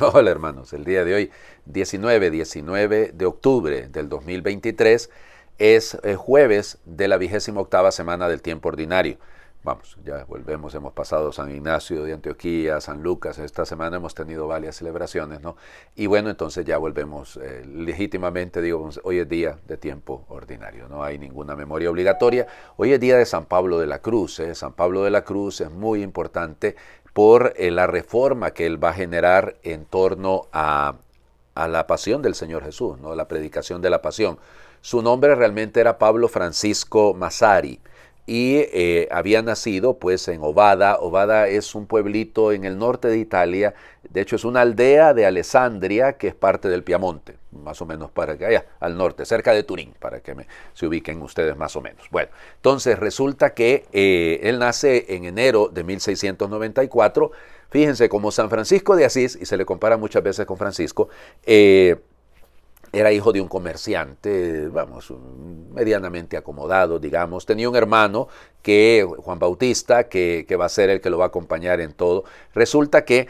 Hola hermanos, el día de hoy, 19 de octubre del 2023, es jueves de la 28ª semana del tiempo ordinario. Vamos, ya volvemos, hemos pasado San Ignacio de Antioquía, San Lucas, esta semana hemos tenido varias celebraciones, ¿no? Y bueno, entonces ya volvemos legítimamente, digo, hoy es día de tiempo ordinario, no hay ninguna memoria obligatoria. Hoy es día de San Pablo de la Cruz, San Pablo de la Cruz es muy importante por la reforma que él va a generar en torno a la pasión del Señor Jesús, ¿no? La predicación de la pasión. Su nombre realmente era Pablo Francisco Massari y había nacido pues en Ovada. Ovada es un pueblito en el norte de Italia, de hecho es una aldea de Alessandria que es parte del Piamonte, más o menos para que allá al norte, cerca de Turín, para que se ubiquen ustedes más o menos. Bueno, entonces resulta que él nace en enero de 1694, fíjense, como San Francisco de Asís, y se le compara muchas veces con Francisco, era hijo de un comerciante, vamos, medianamente acomodado, digamos. Tenía un hermano, Juan Bautista, que va a ser el que lo va a acompañar en todo. Resulta que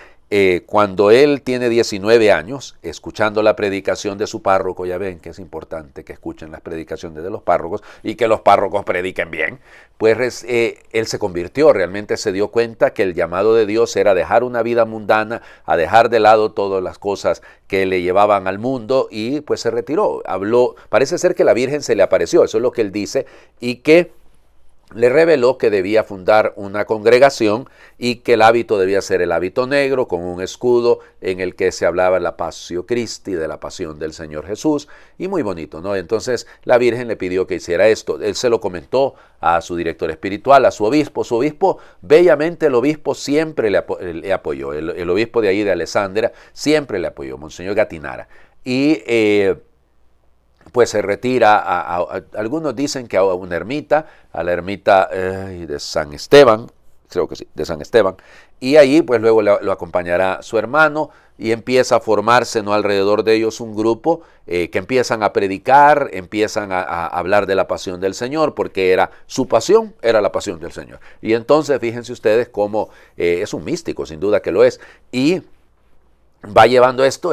cuando él tiene 19 años, escuchando la predicación de su párroco, ya ven que es importante que escuchen las predicaciones de los párrocos y que los párrocos prediquen bien, pues él se convirtió, realmente se dio cuenta que el llamado de Dios era dejar una vida mundana, a dejar de lado todas las cosas que le llevaban al mundo y pues se retiró. Habló, parece ser que la Virgen se le apareció, eso es lo que él dice, y que le reveló que debía fundar una congregación y que el hábito debía ser el hábito negro con un escudo en el que se hablaba de la Passio Christi, de la pasión del Señor Jesús, y muy bonito, ¿no? Entonces la Virgen le pidió que hiciera esto. Él se lo comentó a su director espiritual, a su obispo, bellamente el obispo siempre le apoyó, el obispo de ahí de Alessandria siempre le apoyó, Monseñor Gattinara. Y pues se retira, algunos dicen que a una ermita, a la ermita de San Esteban, creo que sí, de San Esteban, y allí pues luego lo acompañará su hermano y empieza a formarse, ¿no?, alrededor de ellos un grupo que empiezan a predicar, empiezan a hablar de la pasión del Señor, porque su pasión era la pasión del Señor. Y entonces fíjense ustedes cómo es un místico, sin duda que lo es, y va llevando esto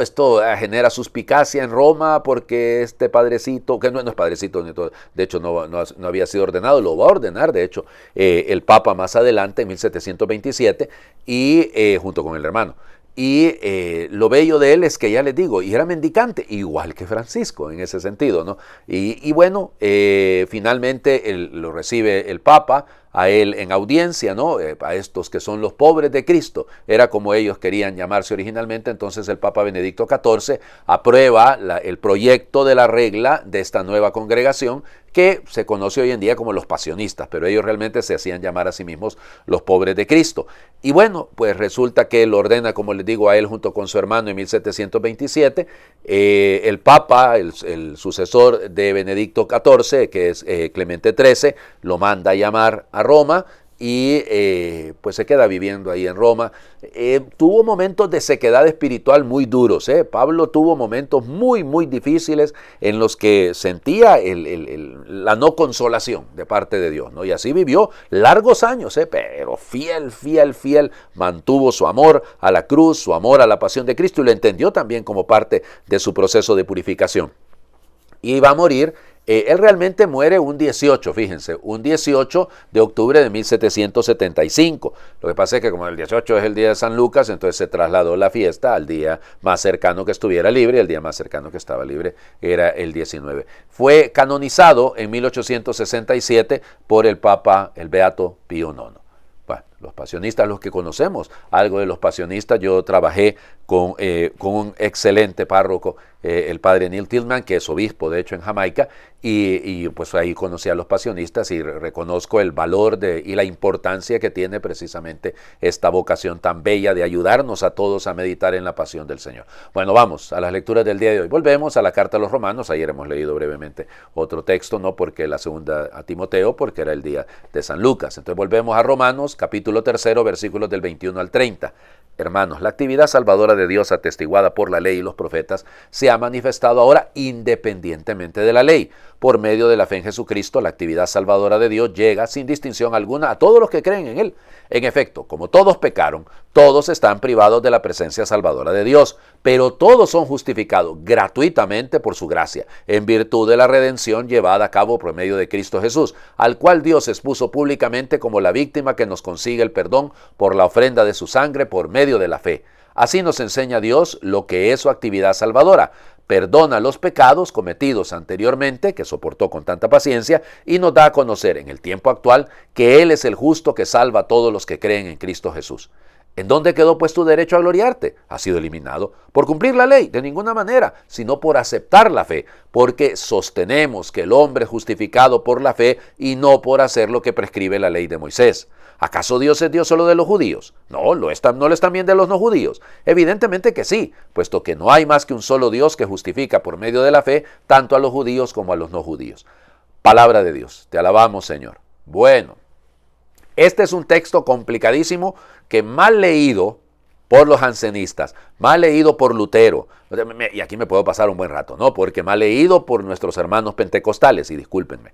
genera suspicacia en Roma porque este padrecito, que no es padrecito, de hecho no había sido ordenado, lo va a ordenar de hecho el Papa más adelante en 1727 y junto con el hermano. Y lo bello de él es que ya les digo, y era mendicante, igual que Francisco en ese sentido, ¿no? Y bueno, finalmente lo recibe el Papa, a él en audiencia, ¿no? A estos que son los pobres de Cristo, era como ellos querían llamarse originalmente. Entonces el Papa Benedicto XIV aprueba el proyecto de la regla de esta nueva congregación que se conoce hoy en día como los pasionistas, pero ellos realmente se hacían llamar a sí mismos los pobres de Cristo. Y bueno, pues resulta que él ordena, como les digo, a él junto con su hermano en 1727, el Papa, el sucesor de Benedicto XIV, que es Clemente XIII, lo manda a llamar a Roma y pues se queda viviendo ahí en Roma. Tuvo momentos de sequedad espiritual muy duros. Pablo tuvo momentos muy, muy difíciles en los que sentía la no consolación de parte de Dios, ¿no? Y así vivió largos años, pero fiel, mantuvo su amor a la cruz, su amor a la pasión de Cristo y lo entendió también como parte de su proceso de purificación. Y va a morir. Él realmente muere un 18, fíjense, un 18 de octubre de 1775. Lo que pasa es que como el 18 es el día de San Lucas, entonces se trasladó la fiesta al día más cercano que estuviera libre. El día más cercano que estaba libre era el 19. Fue canonizado en 1867 por el Papa, el Beato Pío IX. Bueno, los pasionistas, los que conocemos algo de los pasionistas, yo trabajé con un excelente párroco, el padre Neil Tillman, que es obispo de hecho en Jamaica, y pues ahí conocí a los pasionistas y reconozco el valor y la importancia que tiene precisamente esta vocación tan bella de ayudarnos a todos a meditar en la pasión del Señor. Bueno, vamos a las lecturas del día de hoy. Volvemos a la carta a los Romanos. Ayer hemos leído brevemente otro texto, no porque la segunda a Timoteo, porque era el día de San Lucas. Entonces volvemos a Romanos, capítulo capítulo 3, versículos del 21 al 30. Hermanos, la actividad salvadora de Dios atestiguada por la ley y los profetas se ha manifestado ahora independientemente de la ley. Por medio de la fe en Jesucristo, la actividad salvadora de Dios llega sin distinción alguna a todos los que creen en Él. En efecto, como todos pecaron, todos están privados de la presencia salvadora de Dios, pero todos son justificados gratuitamente por su gracia, en virtud de la redención llevada a cabo por medio de Cristo Jesús, al cual Dios expuso públicamente como la víctima que nos consigue el perdón por la ofrenda de su sangre por medio de la fe. Así nos enseña Dios lo que es su actividad salvadora. Perdona los pecados cometidos anteriormente, que soportó con tanta paciencia, y nos da a conocer en el tiempo actual que Él es el justo que salva a todos los que creen en Cristo Jesús. ¿En dónde quedó pues tu derecho a gloriarte? Ha sido eliminado. ¿Por cumplir la ley? De ninguna manera, sino por aceptar la fe, porque sostenemos que el hombre es justificado por la fe y no por hacer lo que prescribe la ley de Moisés. ¿Acaso Dios es Dios solo de los judíos? No lo es también de los no judíos. Evidentemente que sí, puesto que no hay más que un solo Dios que justifica por medio de la fe tanto a los judíos como a los no judíos. Palabra de Dios. Te alabamos, Señor. Bueno, este es un texto complicadísimo que mal leído por los jansenistas, mal leído por Lutero, y aquí me puedo pasar un buen rato, ¿no? Porque mal leído por nuestros hermanos pentecostales, y discúlpenme,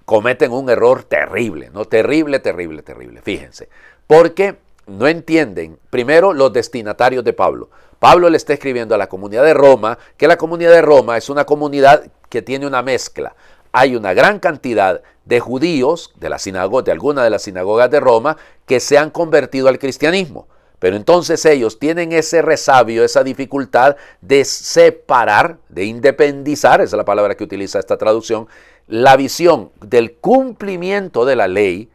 cometen un error terrible, ¿no? Terrible, terrible, terrible. Fíjense, porque no entienden, primero, los destinatarios de Pablo. Pablo le está escribiendo a la comunidad de Roma, que la comunidad de Roma es una comunidad que tiene una mezcla. Hay una gran cantidad de judíos de alguna de las sinagogas de Roma que se han convertido al cristianismo. Pero entonces ellos tienen ese resabio, esa dificultad de separar, de independizar, esa es la palabra que utiliza esta traducción, la visión del cumplimiento de la ley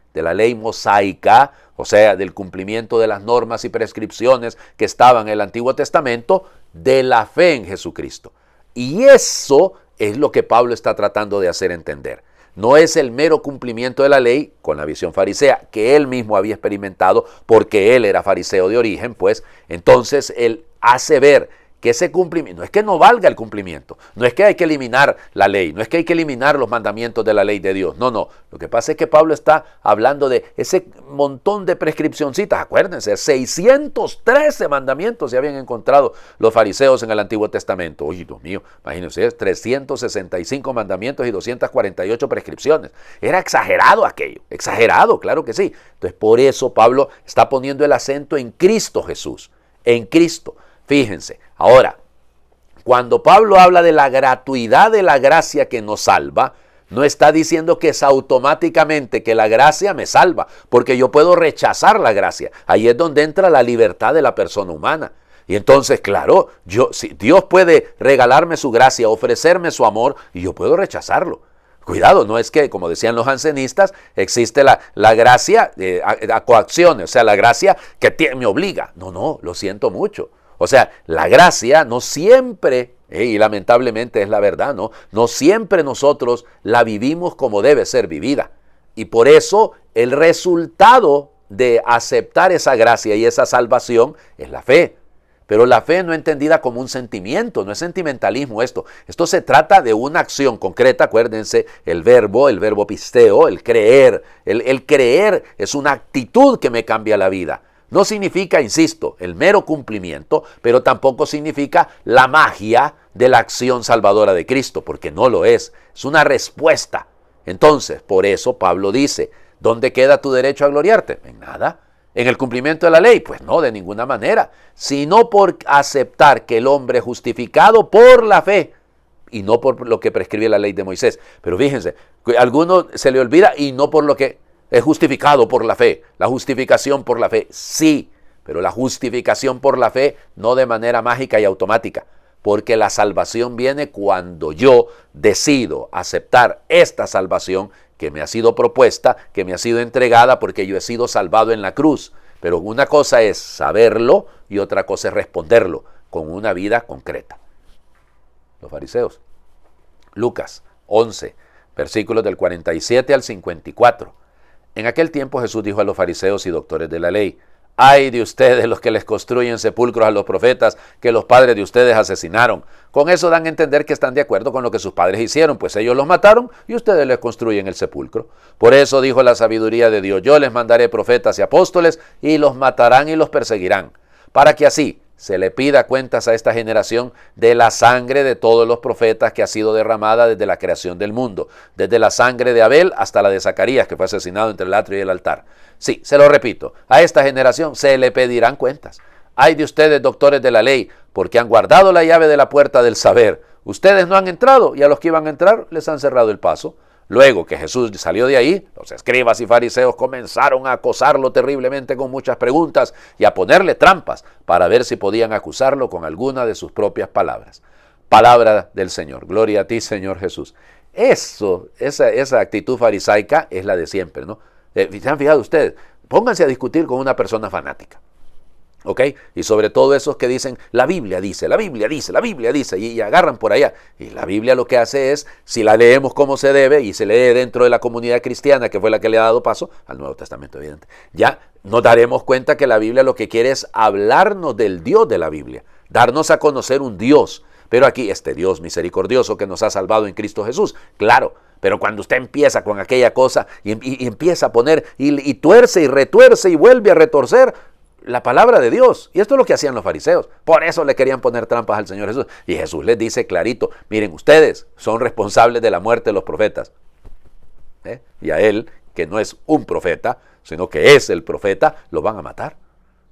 mosaica, o sea, del cumplimiento de las normas y prescripciones que estaban en el Antiguo Testamento, de la fe en Jesucristo. Y eso es lo que Pablo está tratando de hacer entender. No es el mero cumplimiento de la ley con la visión farisea que él mismo había experimentado porque él era fariseo de origen, pues entonces él hace ver que ese cumplimiento, no es que no valga el cumplimiento, no es que hay que eliminar la ley, no es que hay que eliminar los mandamientos de la ley de Dios, no. Lo que pasa es que Pablo está hablando de ese montón de prescripcioncitas, acuérdense, 613 mandamientos se habían encontrado los fariseos en el Antiguo Testamento. Uy, Dios mío, imagínense, 365 mandamientos y 248 prescripciones. Era exagerado aquello, exagerado, claro que sí. Entonces por eso Pablo está poniendo el acento en Cristo Jesús, en Cristo. Fíjense, ahora, cuando Pablo habla de la gratuidad de la gracia que nos salva, no está diciendo que es automáticamente que la gracia me salva, porque yo puedo rechazar la gracia. Ahí es donde entra la libertad de la persona humana. Y entonces, claro, Dios puede regalarme su gracia, ofrecerme su amor, y yo puedo rechazarlo. Cuidado, no es que, como decían los jansenistas, existe la gracia a coacciones, o sea, la gracia que me obliga. No, lo siento mucho. O sea, la gracia no siempre, y lamentablemente es la verdad, no siempre nosotros la vivimos como debe ser vivida. Y por eso el resultado de aceptar esa gracia y esa salvación es la fe. Pero la fe no entendida como un sentimiento, no es sentimentalismo esto. Esto se trata de una acción concreta, acuérdense, el verbo pisteo, el creer. El creer es una actitud que me cambia la vida. No significa, insisto, el mero cumplimiento, pero tampoco significa la magia de la acción salvadora de Cristo, porque no lo es. Es una respuesta. Entonces, por eso Pablo dice, ¿dónde queda tu derecho a gloriarte? En nada. ¿En el cumplimiento de la ley? Pues no, de ninguna manera. Sino por aceptar que el hombre es justificado por la fe y no por lo que prescribe la ley de Moisés. Pero fíjense, a alguno se le olvida y no por lo que es justificado por la fe. La justificación por la fe, sí, pero la justificación por la fe no de manera mágica y automática, porque la salvación viene cuando yo decido aceptar esta salvación que me ha sido propuesta, que me ha sido entregada porque yo he sido salvado en la cruz. Pero una cosa es saberlo y otra cosa es responderlo con una vida concreta. Los fariseos. Lucas 11, versículos del 47 al 54. En aquel tiempo Jesús dijo a los fariseos y doctores de la ley: Ay de ustedes los que les construyen sepulcros a los profetas que los padres de ustedes asesinaron. Con eso dan a entender que están de acuerdo con lo que sus padres hicieron, pues ellos los mataron y ustedes les construyen el sepulcro. Por eso dijo la sabiduría de Dios: yo les mandaré profetas y apóstoles y los matarán y los perseguirán, para que así se le pida cuentas a esta generación de la sangre de todos los profetas que ha sido derramada desde la creación del mundo, desde la sangre de Abel hasta la de Zacarías, que fue asesinado entre el atrio y el altar. Sí, se lo repito, a esta generación se le pedirán cuentas. Ay de ustedes, doctores de la ley, porque han guardado la llave de la puerta del saber. Ustedes no han entrado y a los que iban a entrar les han cerrado el paso. Luego que Jesús salió de ahí, los escribas y fariseos comenzaron a acosarlo terriblemente con muchas preguntas y a ponerle trampas para ver si podían acusarlo con alguna de sus propias palabras. Palabra del Señor. Gloria a ti, Señor Jesús. Esa actitud farisaica es la de siempre, ¿no? ¿Se han fijado ustedes? Pónganse a discutir con una persona fanática. ¿Ok? Y sobre todo esos que dicen, la Biblia dice, la Biblia dice, la Biblia dice, y agarran por allá. Y la Biblia lo que hace es, si la leemos como se debe, y se lee dentro de la comunidad cristiana, que fue la que le ha dado paso al Nuevo Testamento, evidente, ya nos daremos cuenta que la Biblia lo que quiere es hablarnos del Dios de la Biblia, darnos a conocer un Dios. Pero aquí, este Dios misericordioso que nos ha salvado en Cristo Jesús, claro. Pero cuando usted empieza con aquella cosa, y empieza a poner, y tuerce y retuerce, y vuelve a retorcer la palabra de Dios. Y esto es lo que hacían los fariseos. Por eso le querían poner trampas al Señor Jesús. Y Jesús les dice clarito: miren, ustedes son responsables de la muerte de los profetas. Y a él, que no es un profeta, sino que es el profeta, lo van a matar.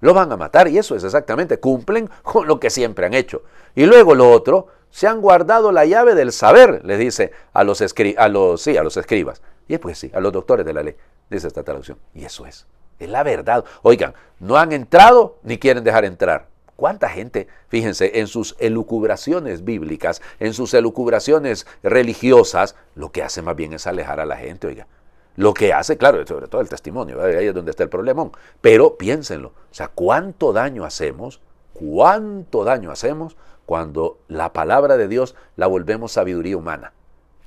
Lo van a matar, y eso es exactamente, cumplen con lo que siempre han hecho. Y luego lo otro, se han guardado la llave del saber, les dice a los escribas. Y pues sí, a los doctores de la ley, dice esta traducción. Y eso es la verdad. Oigan, no han entrado ni quieren dejar entrar. ¿Cuánta gente, fíjense, en sus elucubraciones bíblicas, en sus elucubraciones religiosas, lo que hace más bien es alejar a la gente, oiga? Lo que hace, claro, sobre todo el testimonio, ahí es donde está el problemón. Pero piénsenlo, o sea, ¿cuánto daño hacemos cuando la palabra de Dios la volvemos sabiduría humana?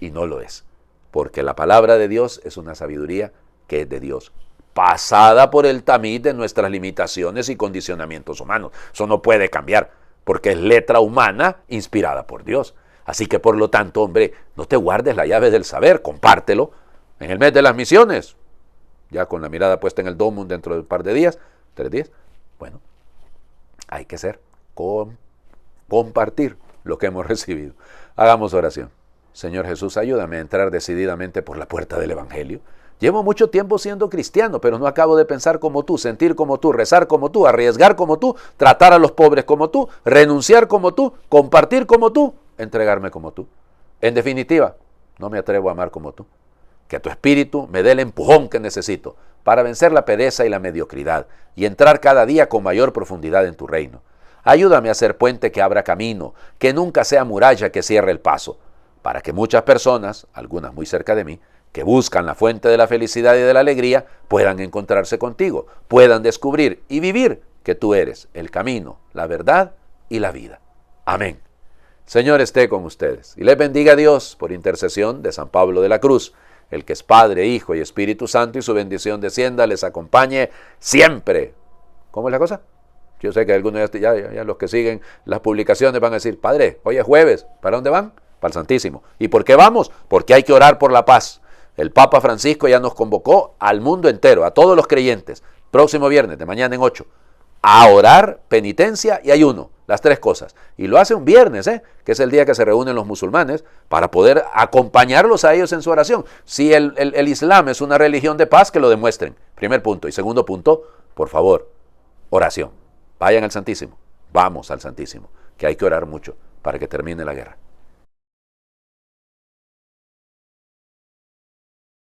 Y no lo es, porque la palabra de Dios es una sabiduría que es de Dios, pasada por el tamiz de nuestras limitaciones y condicionamientos humanos. Eso no puede cambiar, porque es letra humana inspirada por Dios. Así que, por lo tanto, hombre, no te guardes la llave del saber, compártelo. En el mes de las misiones, ya con la mirada puesta en el Domum dentro de un par de días, 3 días, bueno, hay que compartir lo que hemos recibido. Hagamos oración. Señor Jesús, ayúdame a entrar decididamente por la puerta del Evangelio. Llevo mucho tiempo siendo cristiano, pero no acabo de pensar como tú, sentir como tú, rezar como tú, arriesgar como tú, tratar a los pobres como tú, renunciar como tú, compartir como tú, entregarme como tú. En definitiva, no me atrevo a amar como tú. Que tu espíritu me dé el empujón que necesito para vencer la pereza y la mediocridad y entrar cada día con mayor profundidad en tu reino. Ayúdame a ser puente que abra camino, que nunca sea muralla que cierre el paso, para que muchas personas, algunas muy cerca de mí, que buscan la fuente de la felicidad y de la alegría, puedan encontrarse contigo, puedan descubrir y vivir que tú eres el camino, la verdad y la vida. Amén. Señor, esté con ustedes y les bendiga Dios por intercesión de San Pablo de la Cruz, el que es Padre, Hijo y Espíritu Santo, y su bendición descienda, les acompañe siempre. ¿Cómo es la cosa? Yo sé que algunos ya los que siguen las publicaciones van a decir: Padre, hoy es jueves, ¿para dónde van? Para el Santísimo. ¿Y por qué vamos? Porque hay que orar por la paz. El Papa Francisco ya nos convocó al mundo entero, a todos los creyentes, próximo viernes, de mañana en 8, a orar, penitencia y ayuno, las 3 cosas. Y lo hace un viernes, que es el día que se reúnen los musulmanes, para poder acompañarlos a ellos en su oración. Si el Islam es una religión de paz, que lo demuestren. Primer punto. Y segundo punto, por favor, oración. Vayan al Santísimo. Vamos al Santísimo, que hay que orar mucho para que termine la guerra.